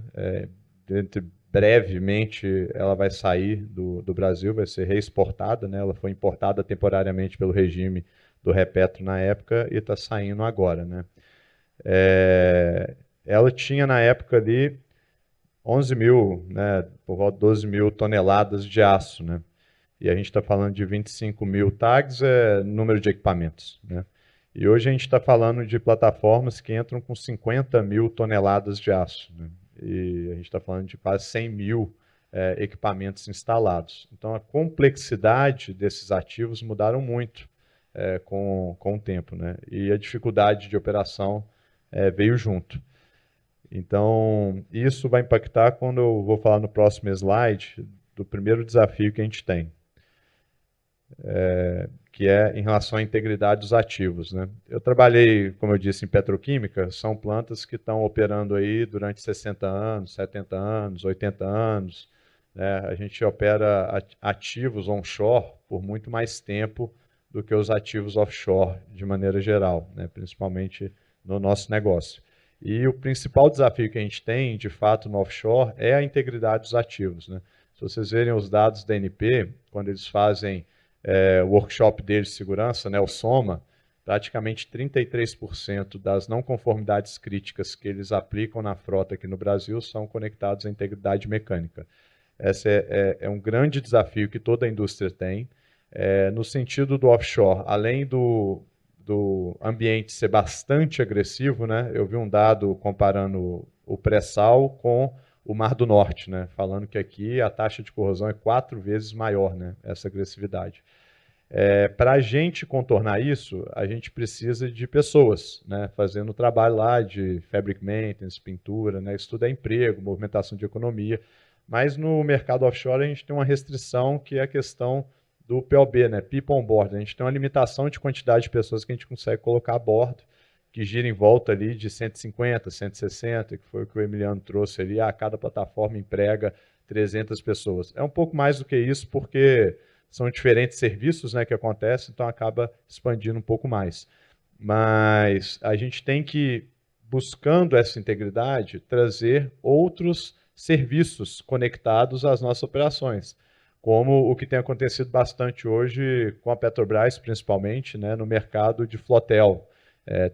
Brevemente ela vai sair do Brasil, vai ser reexportada, né? Ela foi importada temporariamente pelo regime do Repetro na época e está saindo agora, né? Ela tinha na época ali 11 mil, né, por volta de 12 mil toneladas de aço, né? E a gente está falando de 25 mil tags, número de equipamentos, né? E hoje a gente está falando de plataformas que entram com 50 mil toneladas de aço, né? E a gente está falando de quase 100 mil equipamentos instalados. Então a complexidade desses ativos mudaram muito com o tempo, né? E a dificuldade de operação veio junto. Então, isso vai impactar quando eu vou falar no próximo slide do primeiro desafio que a gente tem, que é em relação à integridade dos ativos, né? Eu trabalhei, como eu disse, em petroquímica, são plantas que estão operando aí durante 60 anos, 70 anos, 80 anos, né? A gente opera ativos onshore por muito mais tempo do que os ativos offshore, de maneira geral, né? Principalmente no nosso negócio. E o principal desafio que a gente tem, de fato, no offshore, é a integridade dos ativos, né? Se vocês verem os dados da ANP, quando eles fazem o workshop deles de segurança, né, o SOMA, praticamente 33% das não conformidades críticas que eles aplicam na frota aqui no Brasil são conectados à integridade mecânica. Esse é um grande desafio que toda a indústria tem, no sentido do offshore, além do ambiente ser bastante agressivo, né? Eu vi um dado comparando o pré-sal com o Mar do Norte, né? Falando que aqui a taxa de corrosão é 4 vezes maior, né? Essa agressividade. Para a gente contornar isso, a gente precisa de pessoas, né, fazendo o trabalho lá de fabric maintenance, pintura, né, isso tudo é emprego, movimentação de economia. Mas no mercado offshore a gente tem uma restrição que é a questão do POB, né, People on Board. A gente tem uma limitação de quantidade de pessoas que a gente consegue colocar a bordo, que gira em volta ali de 150, 160, que foi o que o Emiliano trouxe ali. Cada plataforma emprega 300 pessoas. É um pouco mais do que isso, porque são diferentes serviços, né, que acontecem, então acaba expandindo um pouco mais. Mas a gente tem que, buscando essa integridade, trazer outros serviços conectados às nossas operações, como o que tem acontecido bastante hoje com a Petrobras, principalmente, né, no mercado de flotel.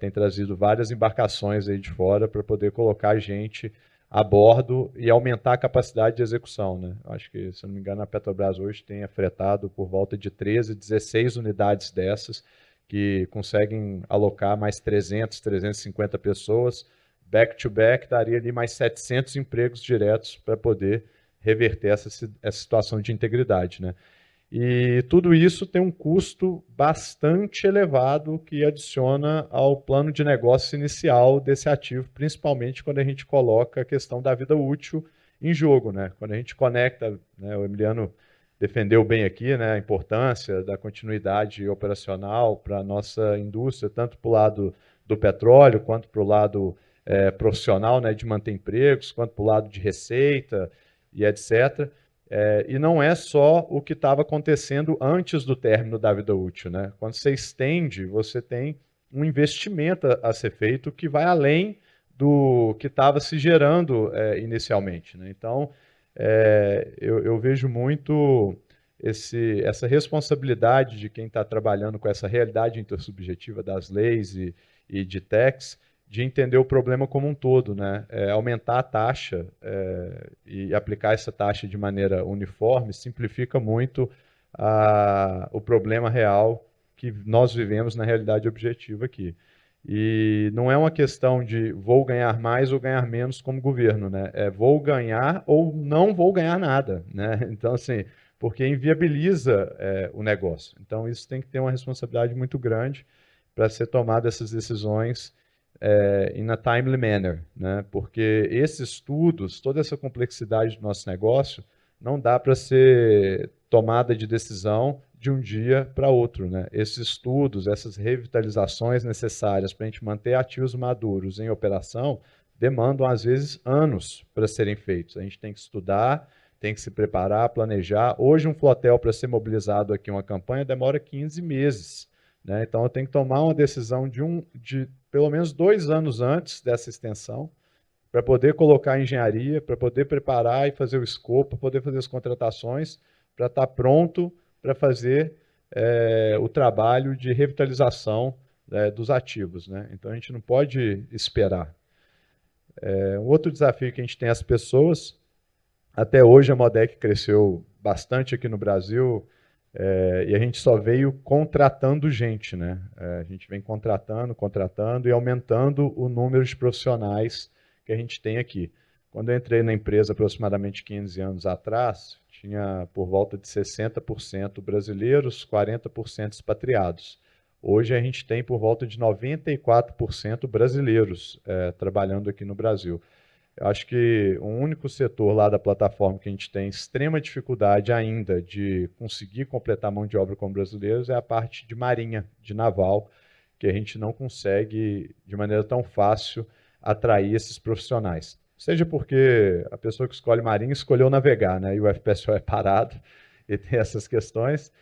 Tem trazido várias embarcações aí de fora para poder colocar gente a bordo e aumentar a capacidade de execução, né? Acho que, se não me engano, a Petrobras hoje tem afretado por volta de 13, 16 unidades dessas, que conseguem alocar mais 300, 350 pessoas. Back-to-back, daria ali mais 700 empregos diretos para poder reverter essa situação de integridade, né? E tudo isso tem um custo bastante elevado que adiciona ao plano de negócio inicial desse ativo, principalmente quando a gente coloca a questão da vida útil em jogo, né? Quando a gente conecta, né, o Emiliano defendeu bem aqui, né, a importância da continuidade operacional para a nossa indústria, tanto para o lado do petróleo, quanto para o lado profissional, né, de manter empregos, quanto para o lado de receita e etc. E não é só o que estava acontecendo antes do término da vida útil, né? Quando você estende, você tem um investimento a ser feito que vai além do que estava se gerando inicialmente, né? Então, eu vejo muito essa responsabilidade de quem está trabalhando com essa realidade intersubjetiva das leis e de techs, de entender o problema como um todo, né? Aumentar a taxa e aplicar essa taxa de maneira uniforme simplifica muito o problema real que nós vivemos na realidade objetiva aqui. E não é uma questão de vou ganhar mais ou ganhar menos como governo, né? Vou ganhar ou não vou ganhar nada, né? Então, assim, porque inviabiliza o negócio. Então, isso tem que ter uma responsabilidade muito grande para ser tomada essas decisões in a timely manner, né? Porque esses estudos, toda essa complexidade do nosso negócio, não dá para ser tomada de decisão de um dia para outro, né? Esses estudos, essas revitalizações necessárias para a gente manter ativos maduros em operação, demandam, às vezes, anos para serem feitos. A gente tem que estudar, tem que se preparar, planejar. Hoje, um flotel para ser mobilizado aqui, uma campanha, demora 15 meses. Né? Então, eu tenho que tomar uma decisão de pelo menos 2 anos antes dessa extensão, para poder colocar a engenharia, para poder preparar e fazer o escopo, para poder fazer as contratações, para estar pronto para fazer o trabalho de revitalização dos ativos. Né? Então, a gente não pode esperar. Um outro desafio que a gente tem é as pessoas. Até hoje, a Modec cresceu bastante aqui no Brasil, e a gente só veio contratando gente, né? A gente vem contratando e aumentando o número de profissionais que a gente tem aqui. Quando eu entrei na empresa aproximadamente 15 anos atrás, tinha por volta de 60% brasileiros, 40% expatriados. Hoje a gente tem por volta de 94% brasileiros trabalhando aqui no Brasil. Eu acho que o único setor lá da plataforma que a gente tem extrema dificuldade ainda de conseguir completar a mão de obra com brasileiros é a parte de marinha, de naval, que a gente não consegue, de maneira tão fácil, atrair esses profissionais. Seja porque a pessoa que escolhe marinha escolheu navegar, né? E o FPSO é parado e tem essas questões,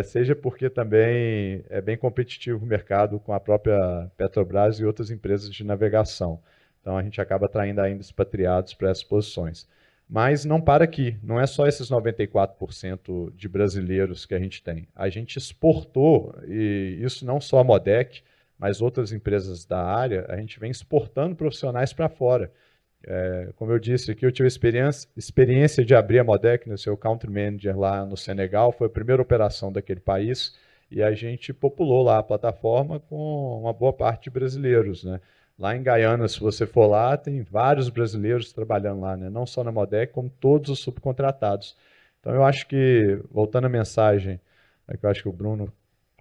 seja porque também é bem competitivo o mercado com a própria Petrobras e outras empresas de navegação. Então, a gente acaba atraindo ainda expatriados para essas posições. Mas não para aqui, não é só esses 94% de brasileiros que a gente tem. A gente exportou, e isso não só a Modec, mas outras empresas da área, a gente vem exportando profissionais para fora. Como eu disse aqui, eu tive experiência de abrir a Modec, no seu country manager lá no Senegal, foi a primeira operação daquele país, e a gente populou lá a plataforma com uma boa parte de brasileiros, né? Lá em Gaiana, se você for lá, tem vários brasileiros trabalhando lá, né? Não só na Modec, como todos os subcontratados. Então, eu acho que, voltando à mensagem é que eu acho que o Bruno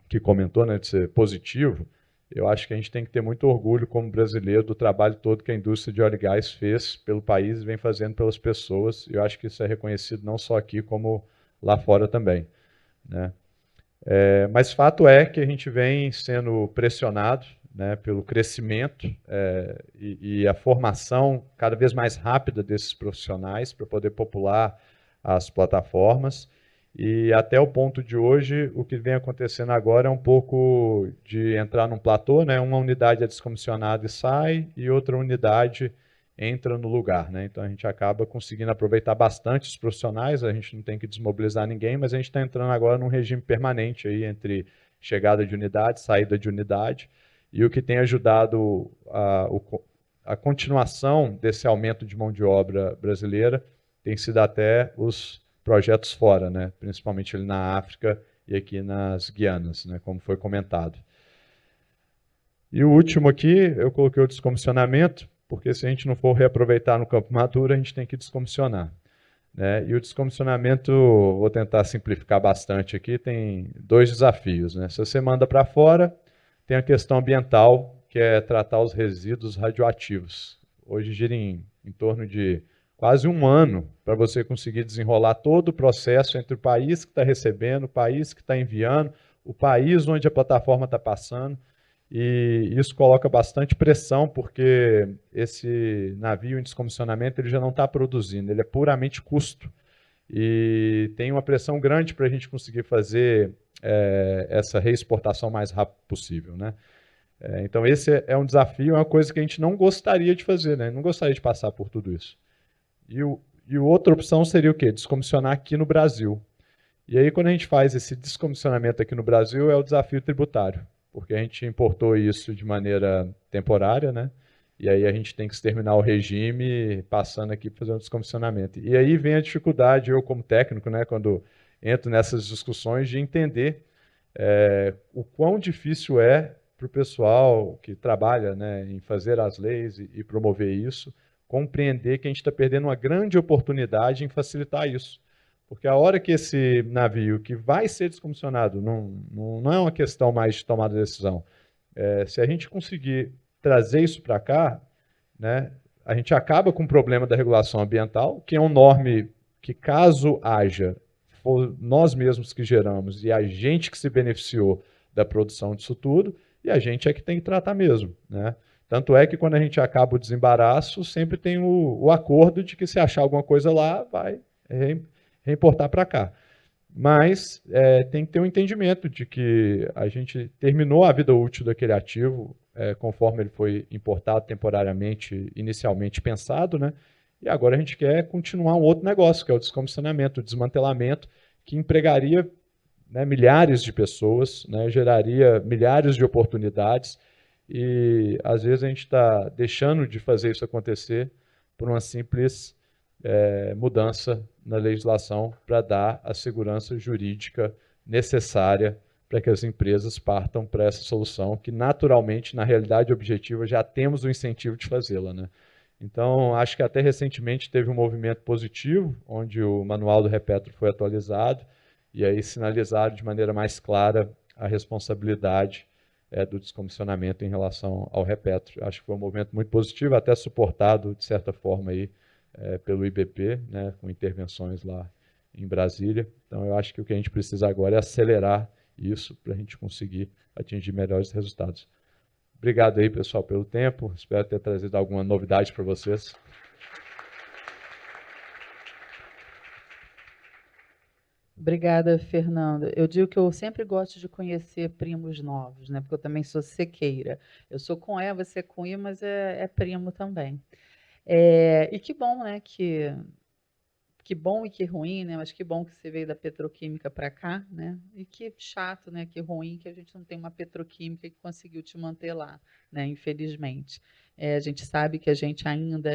que comentou, né, de ser positivo, eu acho que a gente tem que ter muito orgulho como brasileiro do trabalho todo que a indústria de óleo e gás fez pelo país e vem fazendo pelas pessoas. E eu acho que isso é reconhecido não só aqui, como lá fora também, né? Mas fato é que a gente vem sendo pressionado, né, pelo crescimento e a formação cada vez mais rápida desses profissionais para poder popular as plataformas. E até o ponto de hoje, o que vem acontecendo agora é um pouco de entrar num platô, né? Uma unidade é descomissionada e sai, e outra unidade entra no lugar, né? Então a gente acaba conseguindo aproveitar bastante os profissionais, a gente não tem que desmobilizar ninguém, mas a gente está entrando agora num regime permanente aí entre chegada de unidade, saída de unidade, e o que tem ajudado a continuação desse aumento de mão de obra brasileira tem sido até os projetos fora, né? Principalmente ali na África e aqui nas Guianas, né? Como foi comentado. E o último aqui, eu coloquei o descomissionamento, porque se a gente não for reaproveitar no campo maduro, a gente tem que descomissionar, né? E o descomissionamento, vou tentar simplificar bastante aqui, tem 2 desafios, né? Se você manda para fora, tem a questão ambiental, que é tratar os resíduos radioativos. Hoje gira em torno de quase 1 ano para você conseguir desenrolar todo o processo entre o país que está recebendo, o país que está enviando, o país onde a plataforma está passando, e isso coloca bastante pressão, porque esse navio em descomissionamento ele já não está produzindo, ele é puramente custo. E tem uma pressão grande para a gente conseguir fazer essa reexportação o mais rápido possível, né? Então esse é um desafio, é uma coisa que a gente não gostaria de fazer, né? Não gostaria de passar por tudo isso. E outra opção seria o quê? Descomissionar aqui no Brasil. E aí, quando a gente faz esse descomissionamento aqui no Brasil, é o desafio tributário, porque a gente importou isso de maneira temporária, né? E aí a gente tem que exterminar o regime passando aqui para fazer um descomissionamento. E aí vem a dificuldade, eu como técnico, né, quando entro nessas discussões, de entender o quão difícil é para o pessoal que trabalha, né, em fazer as leis e promover isso, compreender que a gente está perdendo uma grande oportunidade em facilitar isso. Porque a hora que esse navio que vai ser descomissionado, não é uma questão mais de tomada de decisão, se a gente conseguir trazer isso para cá, né, a gente acaba com o problema da regulação ambiental, que é um norme que, caso haja, for nós mesmos que geramos e a gente que se beneficiou da produção disso tudo, e a gente é que tem que tratar mesmo, né? Tanto é que quando a gente acaba o desembaraço, sempre tem o acordo de que se achar alguma coisa lá, vai reimportar para cá. Mas tem que ter um entendimento de que a gente terminou a vida útil daquele ativo, conforme ele foi importado temporariamente, inicialmente pensado, né? E agora a gente quer continuar um outro negócio, que é o descomissionamento, o desmantelamento, que empregaria, né, milhares de pessoas, né, geraria milhares de oportunidades, e às vezes a gente está deixando de fazer isso acontecer por uma simples mudança na legislação para dar a segurança jurídica necessária para que as empresas partam para essa solução, que naturalmente, na realidade objetiva, já temos o incentivo de fazê-la, né? Então, acho que até recentemente teve um movimento positivo, onde o manual do Repetro foi atualizado, e aí sinalizaram de maneira mais clara a responsabilidade do descomissionamento em relação ao Repetro. Acho que foi um movimento muito positivo, até suportado, de certa forma, aí, pelo IBP, né, com intervenções lá em Brasília. Então, eu acho que o que a gente precisa agora é acelerar isso para a gente conseguir atingir melhores resultados. Obrigado aí, pessoal, pelo tempo. Espero ter trazido alguma novidade para vocês. Obrigada, Fernando. Eu digo que eu sempre gosto de conhecer primos novos, né? Porque eu também sou sequeira. Eu sou com E, você é com I, mas é primo também. E que bom, né? Que bom e que ruim, né? Mas que bom que você veio da petroquímica para cá, né? E que chato, né? Que ruim que a gente não tem uma petroquímica que conseguiu te manter lá, né? Infelizmente. A gente sabe que a gente ainda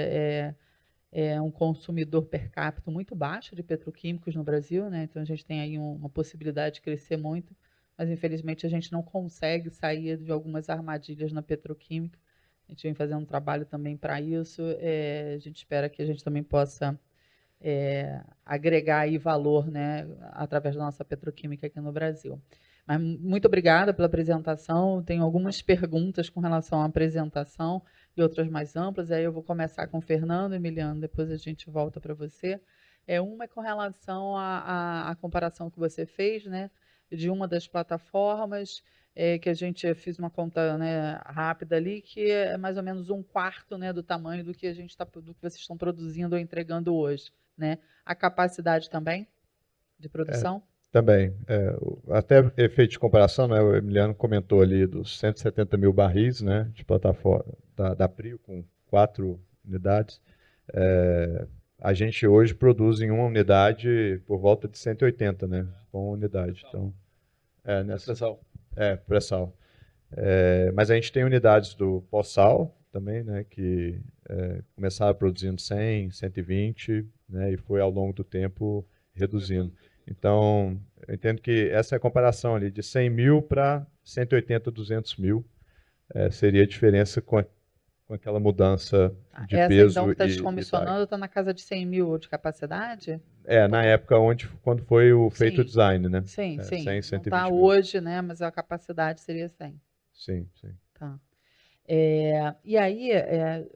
é um consumidor per capita muito baixo de petroquímicos no Brasil, né? Então a gente tem aí uma possibilidade de crescer muito, mas infelizmente a gente não consegue sair de algumas armadilhas na petroquímica. A gente vem fazendo um trabalho também para isso. A gente espera que a gente também possa agregar aí valor, né, através da nossa petroquímica aqui no Brasil. Mas muito obrigada pela apresentação. Tenho algumas perguntas com relação à apresentação e outras mais amplas. Aí eu vou começar com o Fernando, Emiliano, depois a gente volta para você. Uma é com relação à comparação que você fez, né, de uma das plataformas, que a gente fez uma conta, né, rápida ali, que é mais ou menos 1/4, né, do tamanho do que do que vocês estão produzindo ou entregando hoje, né? A capacidade também de produção? Também. Até efeito de comparação, né, o Emiliano comentou ali dos 170 mil barris, né, de plataforma da Prio com 4 unidades. A gente hoje produz em uma unidade por volta de 180, né, com unidade. Então, Pressal. pré-sal. Mas a gente tem unidades do pós-sal também, né, que começaram produzindo 100, 120, né, e foi ao longo do tempo reduzindo. Então, eu entendo que essa é a comparação ali de 100 mil para 180, 200 mil seria a diferença com aquela mudança de Essa, peso então, que está e descomissionando, está na casa de 100 mil de capacidade? na época quando foi feito o Sim. design, né? Sim, sim. 100, Não 120 está mil. hoje, né, mas a capacidade seria 100. Sim, sim. Tá. E aí,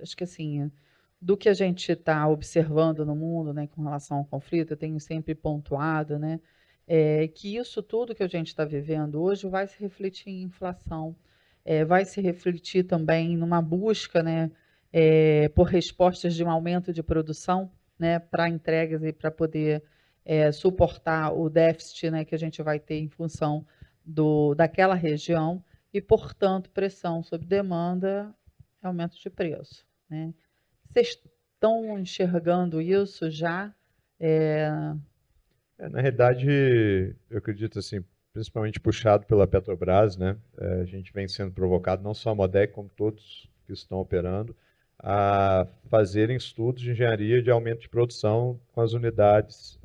acho que assim, do que a gente está observando no mundo, né, com relação ao conflito, eu tenho sempre pontuado, né, que isso tudo que a gente está vivendo hoje vai se refletir em inflação, vai se refletir também numa busca, né, por respostas de um aumento de produção, né, para entregas e para poder suportar o déficit, né, que a gente vai ter em função daquela região e, portanto, pressão sobre demanda e aumento de preço, né? Vocês estão enxergando isso já? Na realidade, eu acredito assim, principalmente puxado pela Petrobras, né? A gente vem sendo provocado, não só a Modec, como todos que estão operando, a fazerem estudos de engenharia de aumento de produção com as unidades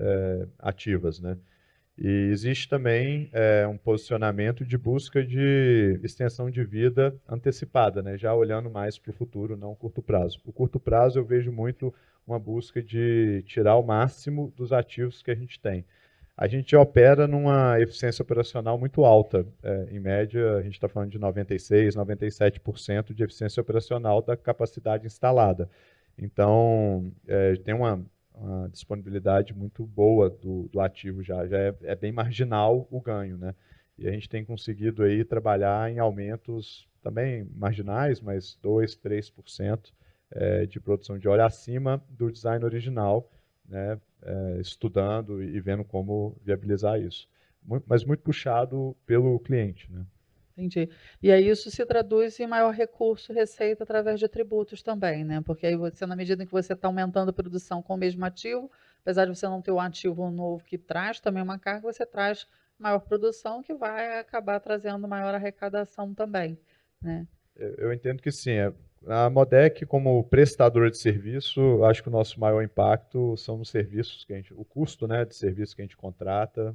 ativas, né? E existe também um posicionamento de busca de extensão de vida antecipada, né? Já olhando mais para o futuro, não curto prazo. O curto prazo eu vejo muito uma busca de tirar o máximo dos ativos que a gente tem. A gente opera numa eficiência operacional muito alta. Em média, a gente está falando de 96%, 97% de eficiência operacional da capacidade instalada. Então, tem uma disponibilidade muito boa do ativo já é bem marginal o ganho, né? E a gente tem conseguido aí trabalhar em aumentos também marginais, mas 2, 3% de produção de óleo acima do design original, né? Estudando e vendo como viabilizar isso. Mas muito puxado pelo cliente, né? Entendi. E aí isso se traduz em maior recurso, receita através de tributos também, né? Porque aí você, na medida em que você está aumentando a produção com o mesmo ativo, apesar de você não ter um ativo novo que traz também uma carga, você traz maior produção que vai acabar trazendo maior arrecadação também, né? Eu entendo que sim. A Modec, como prestadora de serviço, acho que o nosso maior impacto são os serviços que o custo, né, de serviço que a gente contrata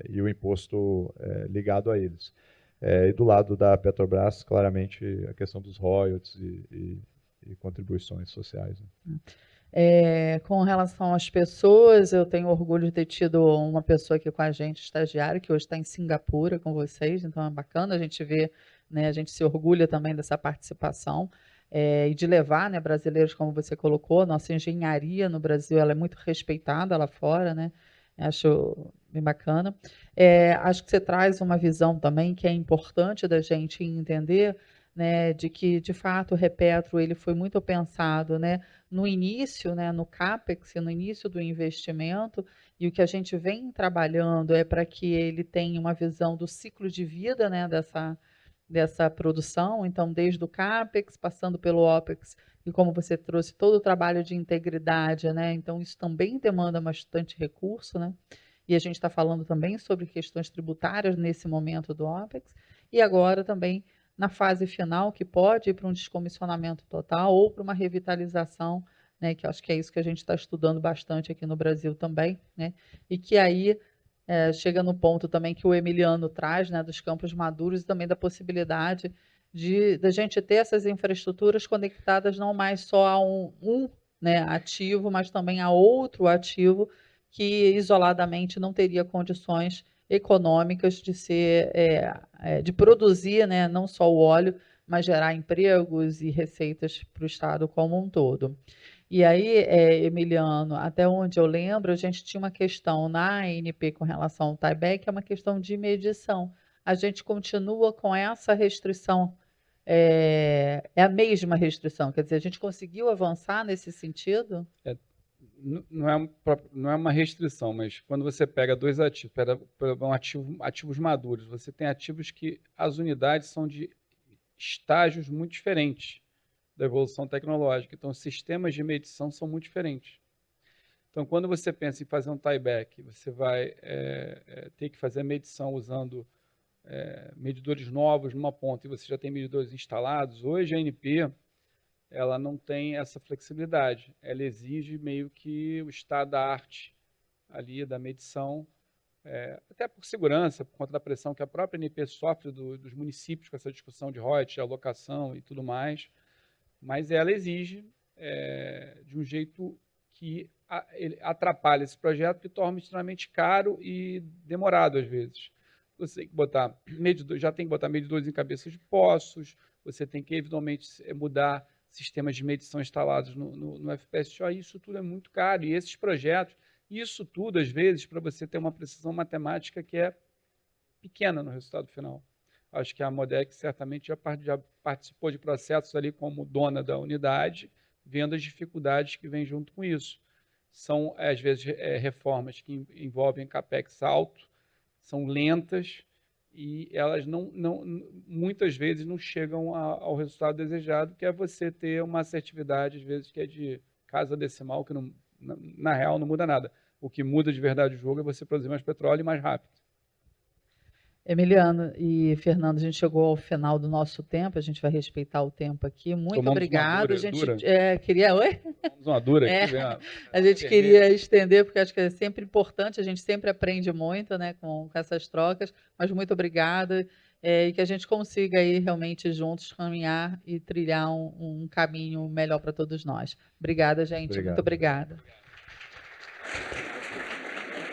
e o imposto ligado a eles. E do lado da Petrobras, claramente, a questão dos royalties e contribuições sociais, né? Com relação às pessoas, eu tenho orgulho de ter tido uma pessoa aqui com a gente, estagiário, que hoje está em Singapura com vocês, então é bacana a gente ver, né, a gente se orgulha também dessa participação e de levar, né, brasileiros, como você colocou, nossa engenharia no Brasil ela é muito respeitada lá fora, né? Acho bem bacana. Acho que você traz uma visão também que é importante da gente entender, né, de que, de fato, o Repetro ele foi muito pensado, né, no início, né, no CAPEX, no início do investimento, e o que a gente vem trabalhando é para que ele tenha uma visão do ciclo de vida, né, dessa produção, então desde o CAPEX, passando pelo OPEX, e como você trouxe todo o trabalho de integridade, né, então isso também demanda bastante recurso, né, e a gente está falando também sobre questões tributárias nesse momento do OPEX, e agora também na fase final, que pode ir para um descomissionamento total ou para uma revitalização, né, que eu acho que é isso que a gente está estudando bastante aqui no Brasil também, né, e que aí chega no ponto também que o Emiliano traz, né, dos campos maduros e também da possibilidade da gente ter essas infraestruturas conectadas não mais só a um né, ativo, mas também a outro ativo que isoladamente não teria condições econômicas de ser, de produzir, né, não só o óleo, mas gerar empregos e receitas para o Estado como um todo. E aí, Emiliano, até onde eu lembro, a gente tinha uma questão na ANP com relação ao tieback, que é uma questão de medição. A gente continua com essa restrição, é a mesma restrição, quer dizer, a gente conseguiu avançar nesse sentido? Não é uma restrição, mas quando você pega dois ativos, ativos maduros, você tem ativos que as unidades são de estágios muito diferentes da evolução tecnológica. Então, os sistemas de medição são muito diferentes. Então, quando você pensa em fazer um tieback, você vai ter que fazer a medição usando medidores novos numa ponta e você já tem medidores instalados. Hoje, a ANP ela não tem essa flexibilidade. Ela exige meio que o estado da arte ali da medição, até por segurança, por conta da pressão que a própria ANP sofre dos municípios com essa discussão de royalties, alocação e tudo mais, mas ela exige de um jeito que ele atrapalha esse projeto, que torna extremamente caro e demorado às vezes. Você tem que botar já tem que botar medidores em cabeças de poços, você tem que eventualmente mudar sistemas de medição instalados no FPSO, isso tudo é muito caro. E esses projetos, isso tudo, às vezes, para você ter uma precisão matemática que é pequena no resultado final. Acho que a Modec certamente já participou de processos ali como dona da unidade, vendo as dificuldades que vêm junto com isso. São, às vezes, reformas que envolvem capex alto, são lentas, e elas muitas vezes não chegam ao resultado desejado, que é você ter uma assertividade, às vezes, que é de casa decimal, que não, na real não muda nada. O que muda de verdade o jogo é você produzir mais petróleo e mais rápido. Emiliano e Fernando, a gente chegou ao final do nosso tempo, a gente vai respeitar o tempo aqui. Muito obrigado. A gente queria. Oi? Tomamos uma dura aqui, a gente queria estender, porque acho que é sempre importante, a gente sempre aprende muito, né, com essas trocas, mas muito obrigada, e que a gente consiga aí realmente juntos caminhar e trilhar um caminho melhor para todos nós. Obrigada, gente. Muito obrigada.